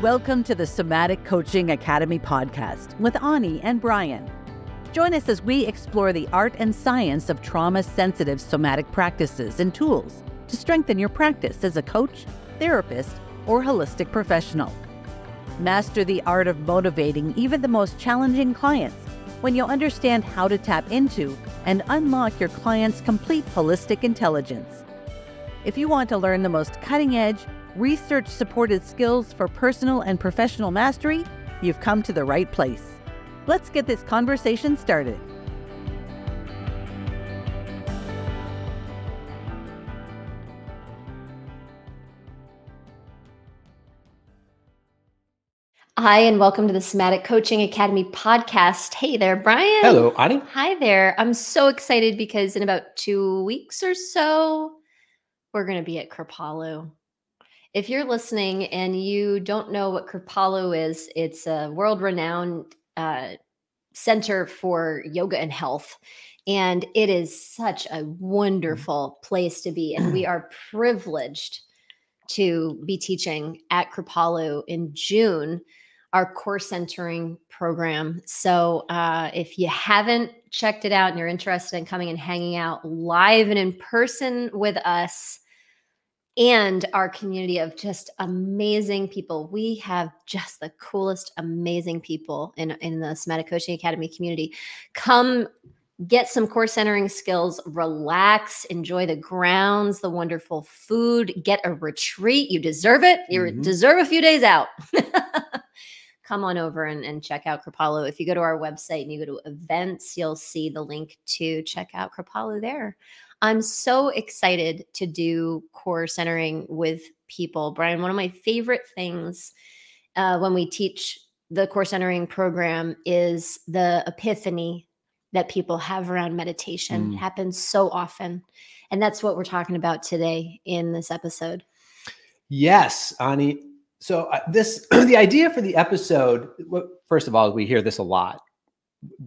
Welcome to the Somatic Coaching Academy podcast with Ani and Brian. Join us as we explore the art and science of trauma-sensitive somatic practices and tools to strengthen your practice as a coach, therapist, or holistic professional. Master the art of motivating even the most challenging clients when you'll understand how to tap into and unlock your client's complete holistic intelligence. If you want to learn the most cutting-edge, research-supported skills for personal and professional mastery, you've come to the right place. Let's get this conversation started. Hi, and welcome to the Somatic Coaching Academy podcast. Hey there, Brian. Hello, Ani. Hi there. I'm so excited because in about 2 weeks or so, we're going to be at Kripalu. If you're listening and you don't know what Kripalu is, it's a world-renowned center for yoga and health. And it is such a wonderful place to be. And we are privileged to be teaching at Kripalu in June, our core centering program. So if you haven't checked it out and you're interested in coming and hanging out live and in person with us, and our community of just amazing people. We have just the coolest, amazing people in the Somatic Coaching Academy community. Come get some core centering skills, relax, enjoy the grounds, the wonderful food, get a retreat. You deserve it. You deserve a few days out. Come on over and check out Kripalu. If you go to our website and you go to events, you'll see the link to check out Kripalu there. I'm so excited to do core centering with people. Brian, one of my favorite things when we teach the core centering program is the epiphany that people have around meditation. It happens so often. And that's what we're talking about today in this episode. Yes, Ani. So the idea for the episode, first of all, we hear this a lot,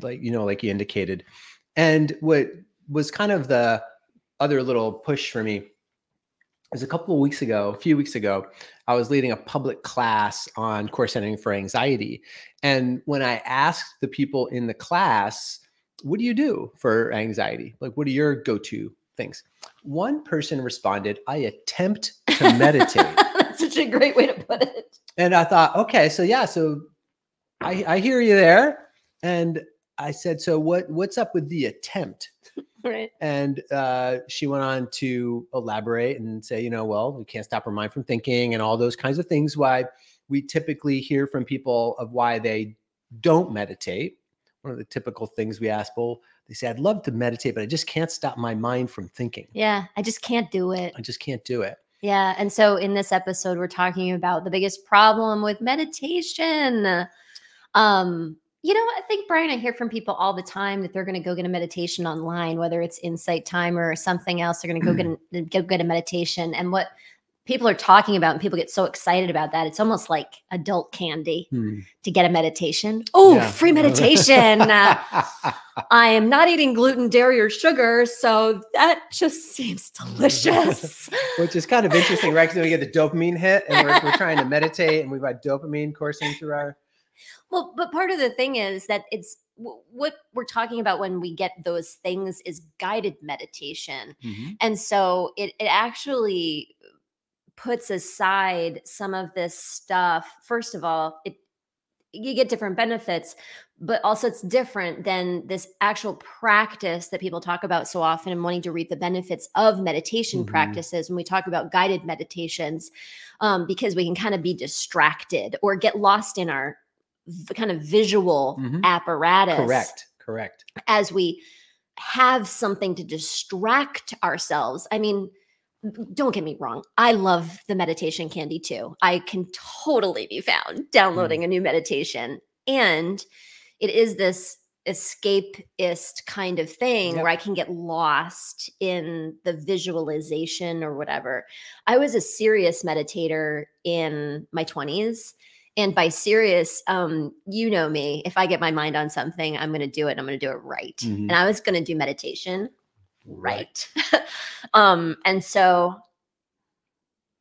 like you indicated. And what was kind of the other little push for me is a few weeks ago, I was leading a public class on core centering for anxiety. And when I asked the people in the class, what do you do for anxiety? Like, what are your go-to things? One person responded, I attempt to meditate. That's such a great way to put it. And I thought, okay, so I hear you there. And I said, so what's up with the attempt? Right. And she went on to elaborate and say, well, we can't stop our mind from thinking and all those kinds of things. Why we typically hear from people of why they don't meditate. One of the typical things we ask, they say, I'd love to meditate, but I just can't stop my mind from thinking. Yeah, I just can't do it. I just can't do it. Yeah. And so in this episode, we're talking about the biggest problem with meditation. I think, Brian, I hear from people all the time that they're going to go get a meditation online, whether it's Insight Timer or something else. They're going to go get a meditation. And what people are talking about, and people get so excited about that, it's almost like adult candy to get a meditation. Oh, yeah. Free meditation. I am not eating gluten, dairy, or sugar, so that just seems delicious. Which is kind of interesting, right? Because we get the dopamine hit, and we're trying to meditate, and we've got dopamine coursing through our... Well, but part of the thing is that it's what we're talking about when we get those things is guided meditation. And so it actually puts aside some of this stuff. First of all, you get different benefits, but also it's different than this actual practice that people talk about so often and wanting to reap the benefits of meditation practices when we talk about guided meditations, because we can kind of be distracted or get lost in our kind of visual apparatus. Correct. As we have something to distract ourselves. I mean, don't get me wrong. I love the meditation candy too. I can totally be found downloading a new meditation. And it is this escapist kind of thing where I can get lost in the visualization or whatever. I was a serious meditator in my 20s. And by serious, you know me, if I get my mind on something, I'm going to do it. I'm going to do it right. And I was going to do meditation right. And so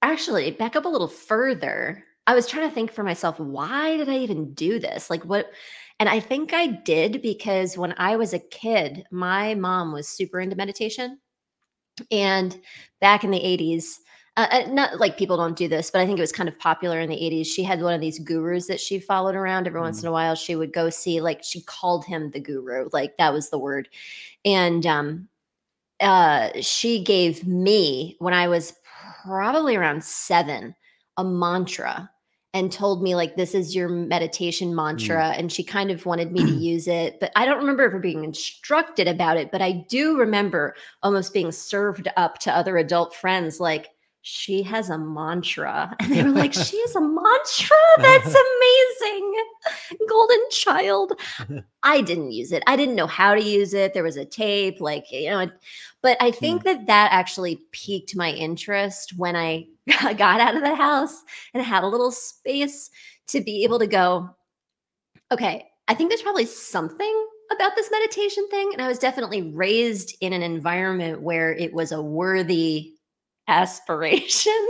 actually back up a little further. I was trying to think for myself, why did I even do this? Like what? And I think I did because when I was a kid, my mom was super into meditation. And back in the 80s, not like people don't do this, but I think it was kind of popular in the 80s. She had one of these gurus that she followed around every once in a while. She would go see, like, she called him the guru, like that was the word. And she gave me, when I was probably around 7, a mantra and told me, like, this is your meditation mantra. And she kind of wanted me to use it, but I don't remember ever being instructed about it. But I do remember almost being served up to other adult friends, like, she has a mantra. And they were like, she has a mantra? That's amazing. Golden child. I didn't use it. I didn't know how to use it. There was a tape, like, but I think that actually piqued my interest when I got out of the house and had a little space to be able to go, okay, I think there's probably something about this meditation thing. And I was definitely raised in an environment where it was a worthy aspiration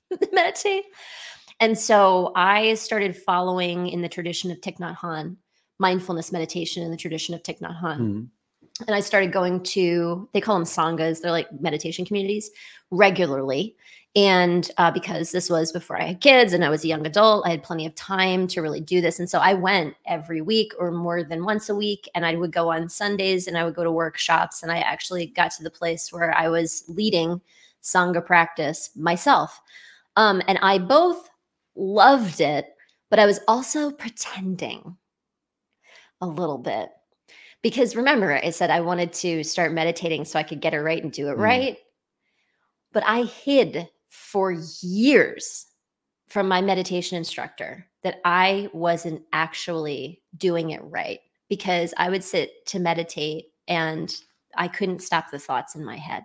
to meditate. And so I started following in the tradition of Thich Nhat Hanh, mindfulness meditation in the tradition of Thich Nhat Hanh. And I started going to, they call them sanghas, they're like meditation communities, regularly. And because this was before I had kids and I was a young adult, I had plenty of time to really do this. And so I went every week or more than once a week. And I would go on Sundays and I would go to workshops. And I actually got to the place where I was leading Sangha practice myself. And I both loved it, but I was also pretending a little bit. Because remember, I said I wanted to start meditating so I could get it right and do it right. But I hid for years from my meditation instructor that I wasn't actually doing it right, because I would sit to meditate and I couldn't stop the thoughts in my head.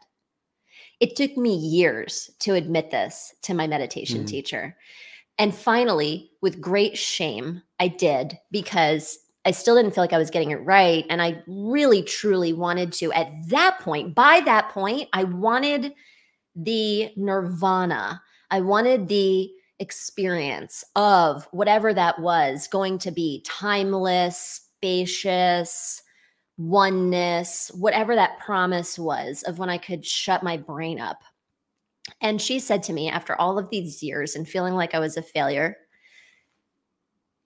It took me years to admit this to my meditation teacher. And finally, with great shame, I did, because I still didn't feel like I was getting it right. And I really, truly wanted to, at that point, by that point, I wanted the nirvana. I wanted the experience of whatever that was going to be, timeless, spacious, oneness, whatever that promise was of when I could shut my brain up. And she said to me, after all of these years and feeling like I was a failure,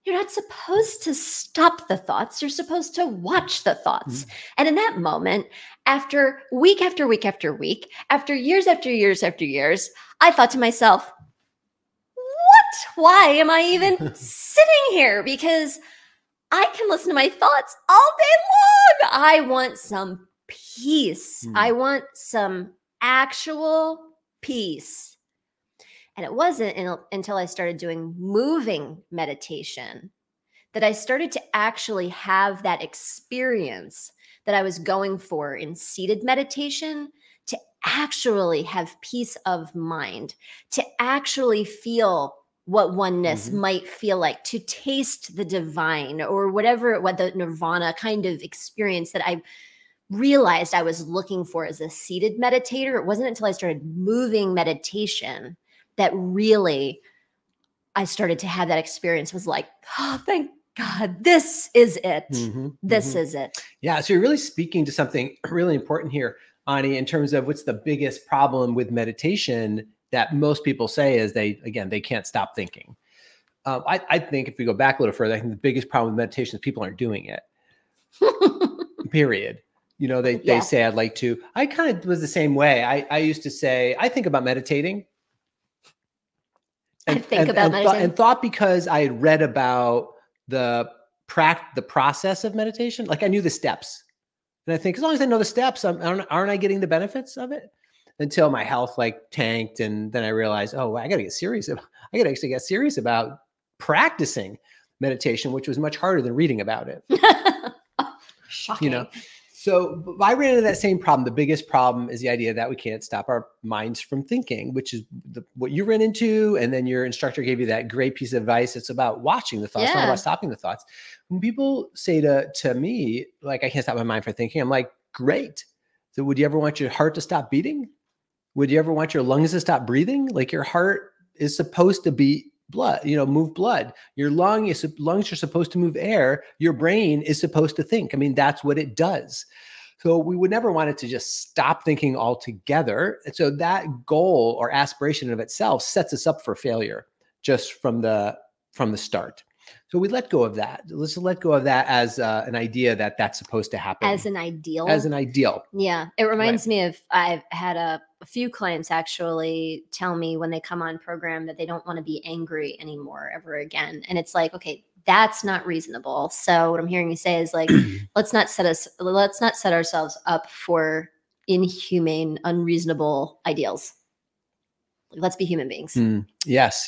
you're not supposed to stop the thoughts. You're supposed to watch the thoughts. And in that moment, after week after week after week, after years after years after years, I thought to myself, what? Why am I even sitting here? Because I can listen to my thoughts all day long. I want some peace. I want some actual peace. And it wasn't until I started doing moving meditation that I started to actually have that experience that I was going for in seated meditation, to actually have peace of mind, to actually feel what oneness might feel like, to taste the divine or whatever, what the nirvana kind of experience that I realized I was looking for as a seated meditator. It wasn't until I started moving meditation that really I started to have that experience. Was like, oh, thank God, this is it. This is it. Yeah. So you're really speaking to something really important here, Ani, in terms of what's the biggest problem with meditation that most people say is they can't stop thinking. I think if we go back a little further, I think the biggest problem with meditation is people aren't doing it. Period. They say I'd like to. I kind of was the same way. I used to say, I think about meditating. And thought because I had read about the process of meditation, like I knew the steps. And I think as long as I know the steps, aren't I getting the benefits of it? Until my health tanked. And then I realized, oh, I got to get serious. I got to actually get serious about practicing meditation, which was much harder than reading about it. Shocking. So I ran into that same problem. The biggest problem is the idea that we can't stop our minds from thinking, which is what you ran into. And then your instructor gave you that great piece of advice. It's about watching the thoughts, not about stopping the thoughts. When people say to me, like, I can't stop my mind from thinking, I'm like, great. So would you ever want your heart to stop beating? Would you ever want your lungs to stop breathing? Like, your heart is supposed to beat blood, move blood. Your lungs are supposed to move air. Your brain is supposed to think. I mean, that's what it does. So we would never want it to just stop thinking altogether. And so that goal or aspiration of itself sets us up for failure just from the start. So we let go of that. Let's let go of that as an idea that that's supposed to happen. As an ideal. As an ideal. Yeah. It reminds me of, I've had a few clients actually tell me when they come on program that they don't want to be angry anymore ever again. And it's like, okay, that's not reasonable. So what I'm hearing you say is like, let's not set ourselves up for inhumane, unreasonable ideals. Let's be human beings. Yes.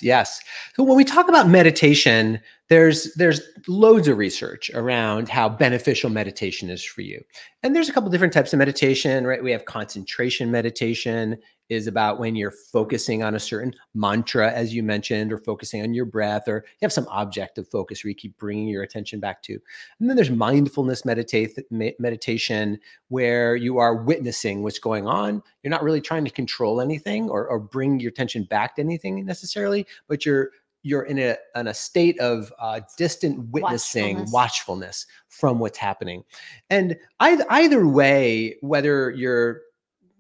So when we talk about meditation, there's loads of research around how beneficial meditation is for you. And there's a couple different types of meditation, right? We have concentration meditation is about when you're focusing on a certain mantra, as you mentioned, or focusing on your breath, or you have some object of focus where you keep bringing your attention back to. And then there's mindfulness meditation, where you are witnessing what's going on. You're not really trying to control anything or bring your attention back to anything necessarily, but you're in a state of distant witnessing, watchfulness from what's happening. And either way, whether you're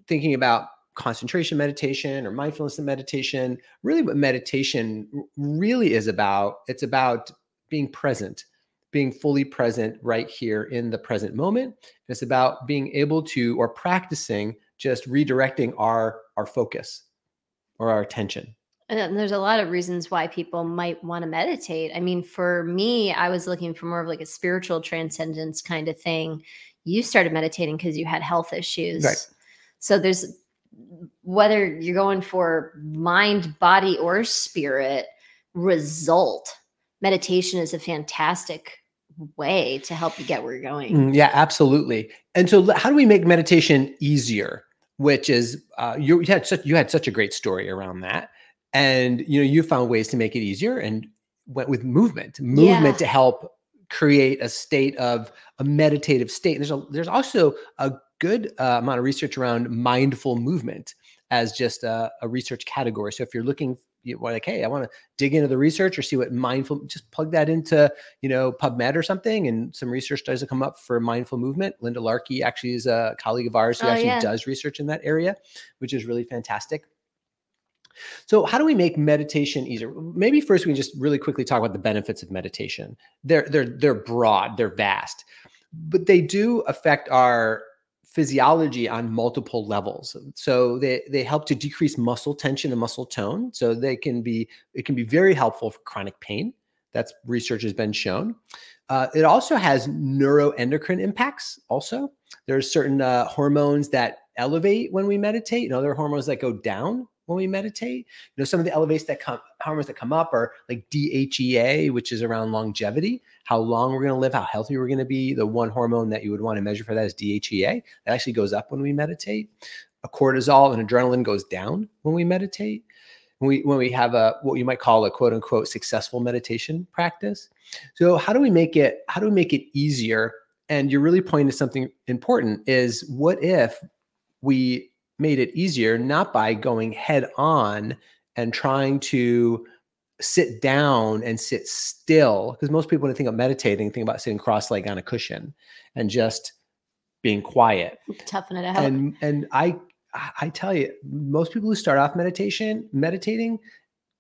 thinking about concentration meditation or mindfulness meditation, really what meditation really is about, it's about being present, being fully present right here in the present moment. It's about being able to, or practicing just redirecting our focus or our attention. And there's a lot of reasons why people might want to meditate. I mean, for me, I was looking for more of like a spiritual transcendence kind of thing. You started meditating because you had health issues. Right. So there's, whether you're going for mind, body, or spirit result, meditation is a fantastic way to help you get where you're going. Yeah, absolutely. And so how do we make meditation easier? Which is, you had such a great story around that. And, you found ways to make it easier and went with movement to help create a state of a meditative state. There's also a good amount of research around mindful movement as just a research category. So if you're looking, like, hey, I want to dig into the research or see what mindful, just plug that into, PubMed or something. And some research studies will come up for mindful movement. Linda Larkey actually is a colleague of ours who does research in that area, which is really fantastic. So how do we make meditation easier? Maybe first we can just really quickly talk about the benefits of meditation. They're broad, they're vast, but they do affect our physiology on multiple levels. So they help to decrease muscle tension and muscle tone. So it can be very helpful for chronic pain. That's research has been shown. It also has neuroendocrine impacts. Also, there's certain hormones that elevate when we meditate, and other hormones that go down when we meditate. Some of the hormones that come up are like DHEA, which is around longevity, how long we're going to live, how healthy we're going to be. The one hormone that you would want to measure for that is DHEA. That actually goes up when we meditate. Cortisol and adrenaline goes down when we meditate. When we have what you might call a quote unquote successful meditation practice. So how do we make it easier? And you're really pointing to something important, is what if we made it easier, not by going head on and trying to sit down and sit still, because most people, when they think of meditating, think about sitting cross-legged on a cushion and just being quiet. Toughing it out. And I tell you, most people who start off meditating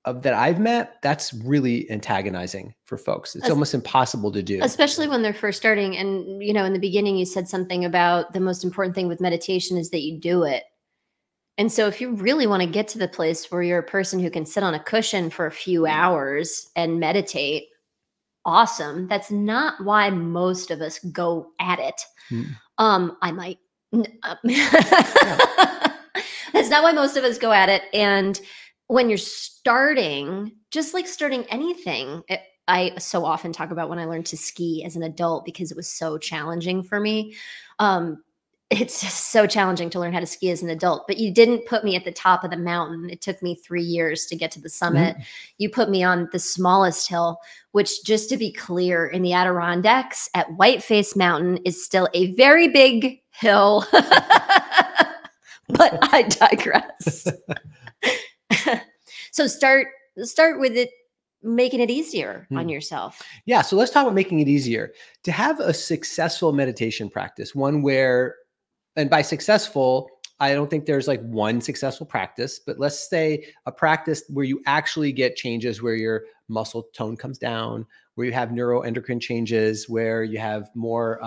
that I've met, that's really antagonizing for folks. It's almost impossible to do. Especially when they're first starting. And, in the beginning, you said something about the most important thing with meditation is that you do it. And so if you really want to get to the place where you're a person who can sit on a cushion for a few hours and meditate, awesome. That's not why most of us go at it. I might. That's not why most of us go at it. And when you're starting, just like starting anything, I so often talk about when I learned to ski as an adult because it was so challenging for me. It's just so challenging to learn how to ski as an adult, but you didn't put me at the top of the mountain. It took me 3 years to get to the summit. You put me on the smallest hill, which, just to be clear, in the Adirondacks at Whiteface Mountain is still a very big hill, but I digress. So start with it making it easier on yourself? Yeah. So let's talk about making it easier. To have a successful meditation practice, one where, and by successful, I don't think there's like one successful practice, but let's say a practice where you actually get changes where your muscle tone comes down, where you have neuroendocrine changes, where you have more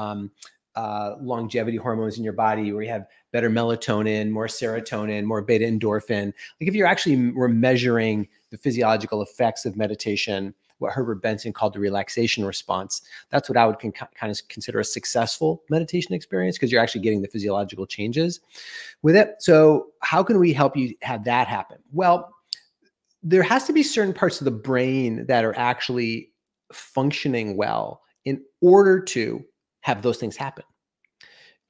longevity hormones in your body, where you have better melatonin, more serotonin, more beta endorphin. Like if you're actually, we're measuring the physiological effects of meditation, what Herbert Benson called the relaxation response. That's what I would kind of consider a successful meditation experience, because you're actually getting the physiological changes with it. So how can we help you have that happen? Well, there has to be certain parts of the brain that are actually functioning well in order to have those things happen.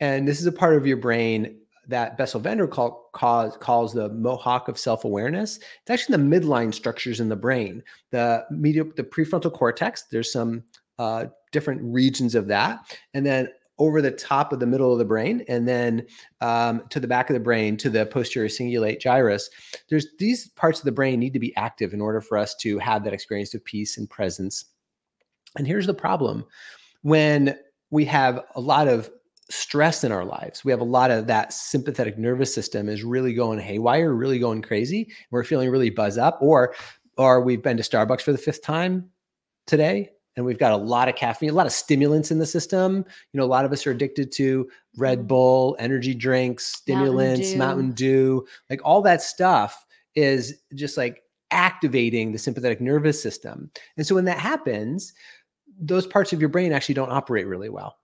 And this is a part of your brain that Bessel van der Kolk calls the mohawk of self-awareness. It's actually the midline structures in the brain, the prefrontal cortex. There's some different regions of that. And then over the top of the middle of the brain, and then to the back of the brain, to the posterior cingulate gyrus, there's these parts of the brain need to be active in order for us to have that experience of peace and presence. And here's the problem. When we have a lot of stress in our lives, we have a lot of that sympathetic nervous system is really going haywire, really going crazy. We're feeling really buzz up, or we've been to Starbucks for the 5th time today, and we've got a lot of caffeine, a lot of stimulants in the system. You know, a lot of us are addicted to Red Bull, energy drinks, stimulants, Mountain Dew, like all that stuff is just like activating the sympathetic nervous system. And so when that happens, those parts of your brain actually don't operate really well.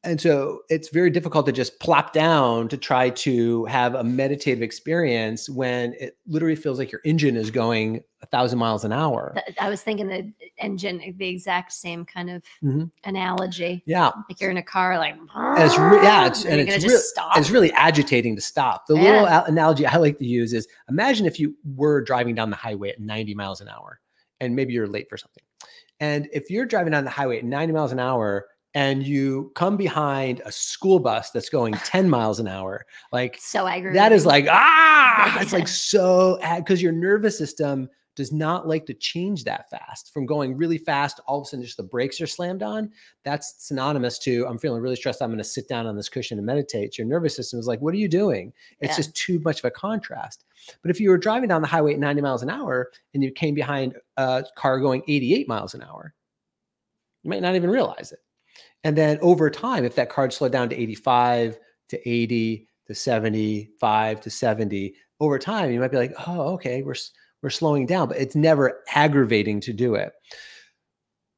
And so it's very difficult to just plop down to try to have a meditative experience when it literally feels like your engine is going 1,000 miles an hour. I was thinking the engine, the exact same kind of analogy. Yeah. Like you're in a car, like, it's really agitating to stop. The little analogy I like to use is, imagine if you were driving down the highway at 90 miles an hour and maybe you're late for something. And if you're driving down the highway at 90 miles an hour and you come behind a school bus that's going 10 miles an hour, like so aggravating. That is like, it's like so, because your nervous system does not like to change that fast. From going really fast, all of a sudden just the brakes are slammed on. That's synonymous to, I'm feeling really stressed, I'm going to sit down on this cushion and meditate. Your nervous system is like, what are you doing? It's just too much of a contrast. But if you were driving down the highway at 90 miles an hour and you came behind a car going 88 miles an hour, you might not even realize it. And then over time, if that car slowed down to 85 to 80 to 75 to 70, over time, you might be like, oh, okay, we're slowing down, but it's never aggravating to do it,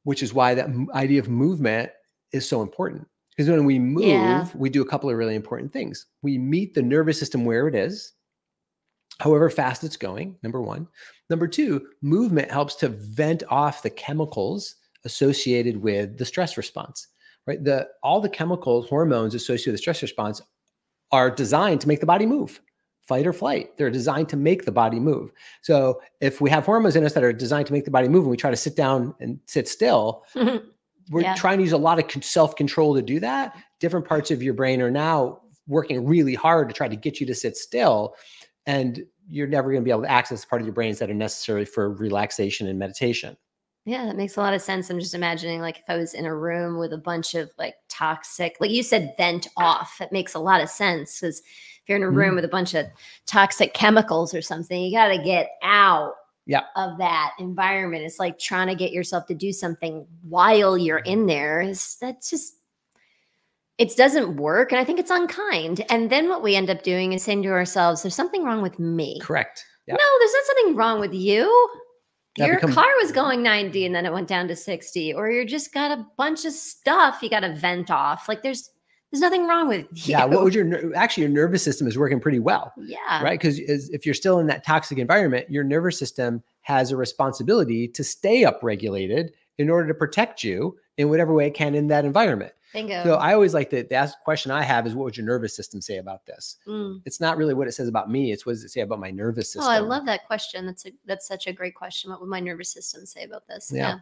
which is why that idea of movement is so important. Because when we move, we do a couple of really important things. We meet the nervous system where it is, however fast it's going, number one. Number two, movement helps to vent off the chemicals associated with the stress response. Right? All the chemicals, hormones associated with the stress response are designed to make the body move, fight or flight. They're designed to make the body move. So if we have hormones in us that are designed to make the body move and we try to sit down and sit still, we're trying to use a lot of self-control to do that. Different parts of your brain are now working really hard to try to get you to sit still. And you're never going to be able to access part of your brains that are necessary for relaxation and meditation. Yeah, that makes a lot of sense. I'm just imagining like if I was in a room with a bunch of like toxic, like you said, vent off. It makes a lot of sense, because if you're in a room with a bunch of toxic chemicals or something, you got to get out of that environment. It's like trying to get yourself to do something while you're in there. It doesn't work. And I think it's unkind. And then what we end up doing is saying to ourselves, there's something wrong with me. Correct. Yep. No, there's not something wrong with you. Your car was going 90 and then it went down to 60, or you just got a bunch of stuff you got to vent off. Like there's nothing wrong with you. Yeah. What would your nervous system is working pretty well. Yeah. Right. Because if you're still in that toxic environment, your nervous system has a responsibility to stay upregulated in order to protect you in whatever way it can in that environment. Bingo. So I always like to ask question I have is, what would your nervous system say about this? It's not really what it says about me. It's what does it say about my nervous system? Oh, I love that question. That's such a great question. What would my nervous system say about this? Yeah.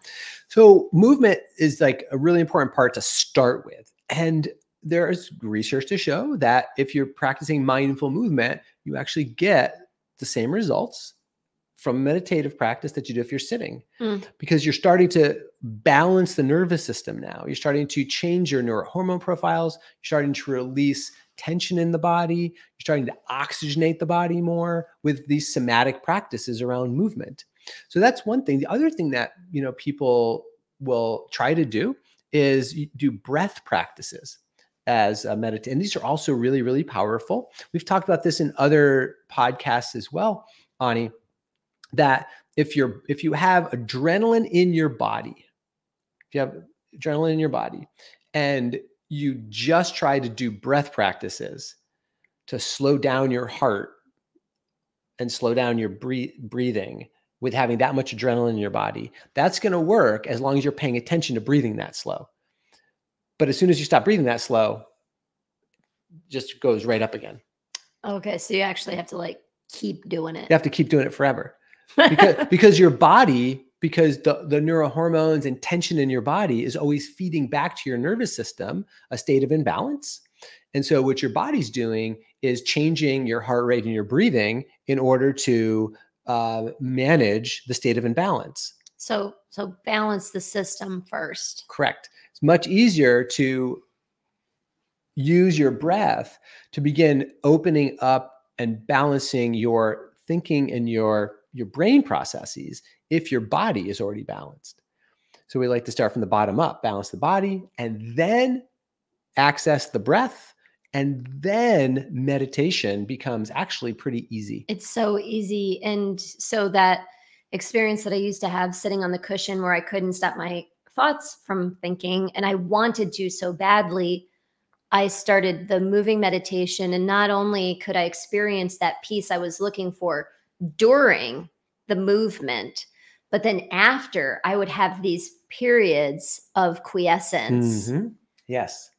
So movement is like a really important part to start with. And there's research to show that if you're practicing mindful movement, you actually get the same results from meditative practice that you do if you're sitting, because you're starting to balance the nervous system now. You're starting to change your neurohormone profiles. You're starting to release tension in the body. You're starting to oxygenate the body more with these somatic practices around movement. So that's one thing. The other thing that, people will try to do is you do breath practices as a meditation. And these are also really, really powerful. We've talked about this in other podcasts as well, Ani, that if you have adrenaline in your body, and you just try to do breath practices to slow down your heart and slow down your breathing with having that much adrenaline in your body, that's going to work as long as you're paying attention to breathing that slow. But as soon as you stop breathing that slow, it just goes right up again. Okay. So you actually have to keep doing it. You have to keep doing it forever because your body, because the neurohormones and tension in your body is always feeding back to your nervous system a state of imbalance. And so what your body's doing is changing your heart rate and your breathing in order to manage the state of imbalance. So balance the system first. Correct. It's much easier to use your breath to begin opening up and balancing your thinking and your brain processes if your body is already balanced. So we like to start from the bottom up, balance the body, and then access the breath. And then meditation becomes actually pretty easy. It's so easy. And so that experience that I used to have sitting on the cushion where I couldn't stop my thoughts from thinking, and I wanted to so badly, I started the moving meditation. And not only could I experience that peace I was looking for during the movement, but then after, I would have these periods of quiescence. Mm-hmm. Yes.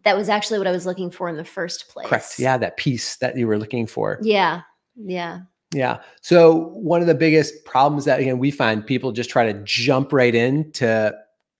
That was actually what I was looking for in the first place. Correct. Yeah, that peace that you were looking for. Yeah. So one of the biggest problems that, again, we find people just try to jump right into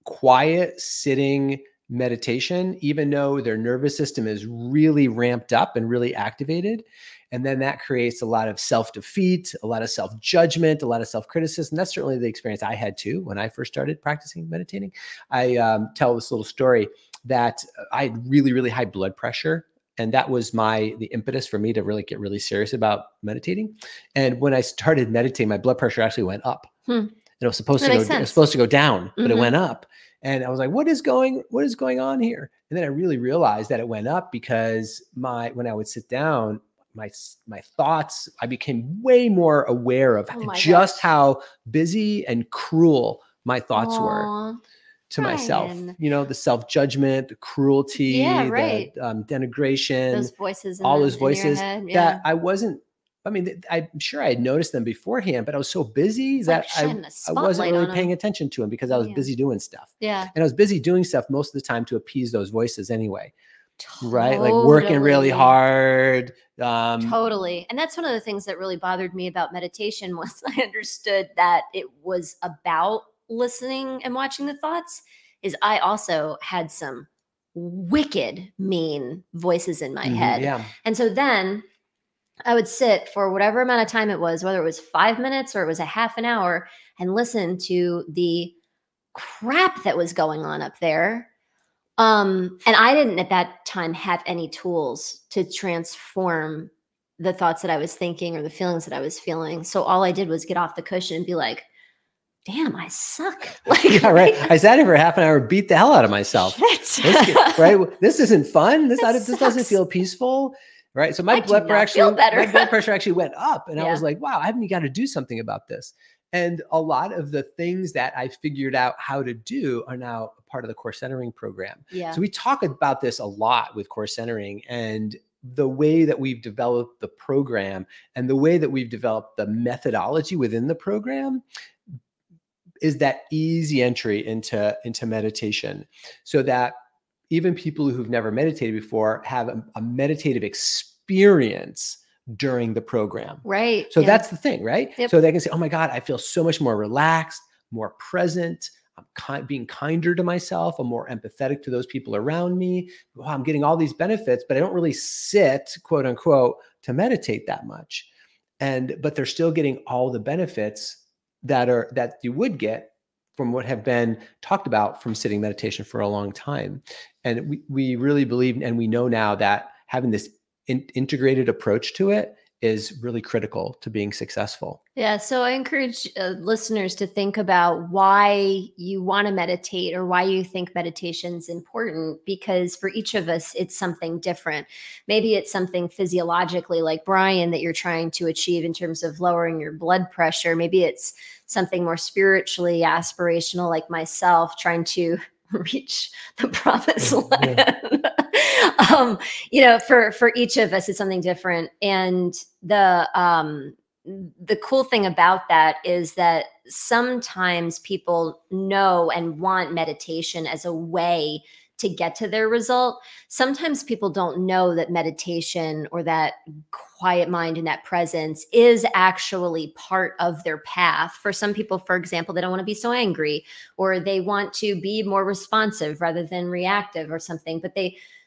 quiet sitting meditation, even though their nervous system is really ramped up and really activated. And then that creates a lot of self-defeat, a lot of self-judgment, a lot of self-criticism. That's certainly the experience I had too when I first started practicing meditating. I tell this little story that I had really, really high blood pressure. And that was the impetus for me to really get really serious about meditating. And when I started meditating, my blood pressure actually went up. And it was supposed to go down, but it went up. And I was like, what is going on here? And then I really realized that it went up because when I would sit down, my thoughts, I became way more aware of just how busy and cruel my thoughts were to myself. The self-judgment, the cruelty, the denigration, those voices, all those voices that I'm sure I had noticed them beforehand, but I was so busy that I wasn't really paying attention to them because I was busy doing stuff. Yeah. And I was busy doing stuff most of the time to appease those voices anyway. Totally. Right? Like working really hard. Totally. And that's one of the things that really bothered me about meditation was I understood that it was about listening and watching the thoughts. Is I also had some wicked mean voices in my head. Yeah. And so then I would sit for whatever amount of time it was, whether it was 5 minutes or it was a half an hour, and listen to the crap that was going on up there. And I didn't at that time have any tools to transform the thoughts that I was thinking or the feelings that I was feeling. So all I did was get off the cushion and be like, damn, I suck. Yeah, right. I sat here for half an hour, beat the hell out of myself. Right? This isn't fun. This doesn't feel peaceful. Right. So my blood pressure actually went up, and I was like, wow, I haven't got to do something about this. And a lot of the things that I figured out how to do are now a part of the core centering program. Yeah. So we talk about this a lot with core centering, and the way that we've developed the program and the way that we've developed the methodology within the program is that easy entry into meditation, so that even people who've never meditated before have a meditative experience during the program. Right. So that's the thing, right? Yep. So they can say, oh my God, I feel so much more relaxed, more present. I'm being kinder to myself. I'm more empathetic to those people around me. Wow, I'm getting all these benefits, but I don't really sit, quote unquote, to meditate that much. but they're still getting all the benefits that you would get from what have been talked about from sitting meditation for a long time. And we really believe, and we know now that having this integrated approach to it is really critical to being successful. Yeah. So I encourage listeners to think about why you want to meditate or why you think meditation is important, because for each of us, it's something different. Maybe it's something physiologically like Brian that you're trying to achieve in terms of lowering your blood pressure. Maybe it's something more spiritually aspirational like myself, trying to reach the promised land. For each of us, it's something different. And the cool thing about that is that sometimes people know and want meditation as a way to get to their result. Sometimes people don't know that meditation or that quiet mind and that presence is actually part of their path. For some people, for example, they don't want to be so angry, or they want to be more responsive rather than reactive or something. But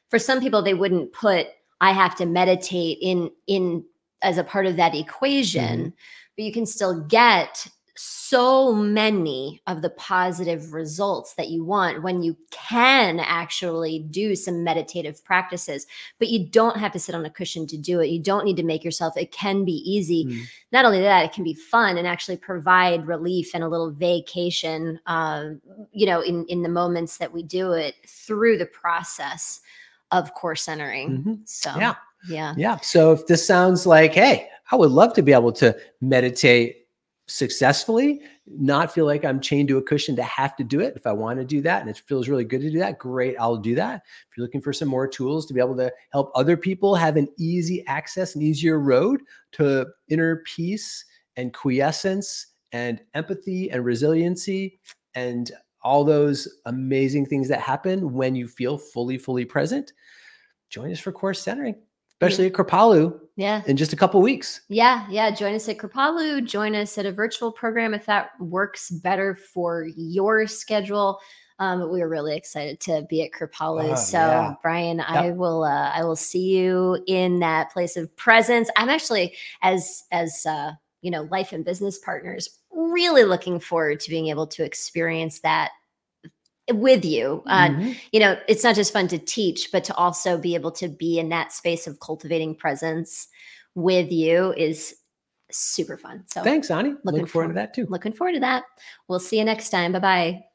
for some people, they wouldn't put, I have to meditate in as a part of that equation, but you can still get so many of the positive results that you want when you can actually do some meditative practices. But you don't have to sit on a cushion to do it. You don't need to make yourself, it can be easy. Not only that, it can be fun and actually provide relief and a little vacation, in the moments that we do it through the process of core centering. So yeah. So if this sounds like, hey, I would love to be able to meditate successfully, not feel like I'm chained to a cushion to have to do it. If I want to do that and it feels really good to do that, great, I'll do that. If you're looking for some more tools to be able to help other people have an easy access, an easier road to inner peace and quiescence and empathy and resiliency and all those amazing things that happen when you feel fully present, join us for Core Centering, especially at Kripalu in just a couple of weeks. Yeah. Join us at Kripalu. Join us at a virtual program if that works better for your schedule. We are really excited to be at Kripalu. Brian, I will see you in that place of presence. I'm actually, as life and business partners, really looking forward to being able to experience that with you. It's not just fun to teach, but to also be able to be in that space of cultivating presence with you is super fun. So thanks, Ani. Looking forward to that too. Looking forward to that. We'll see you next time. Bye-bye.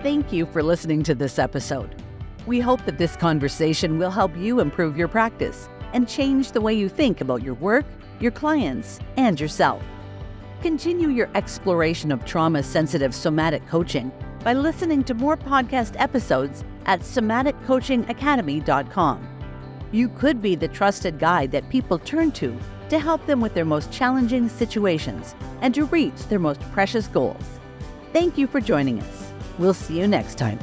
Thank you for listening to this episode. We hope that this conversation will help you improve your practice and change the way you think about your work, your clients, and yourself. Continue your exploration of trauma-sensitive somatic coaching by listening to more podcast episodes at somaticcoachingacademy.com. You could be the trusted guide that people turn to help them with their most challenging situations and to reach their most precious goals. Thank you for joining us. We'll see you next time.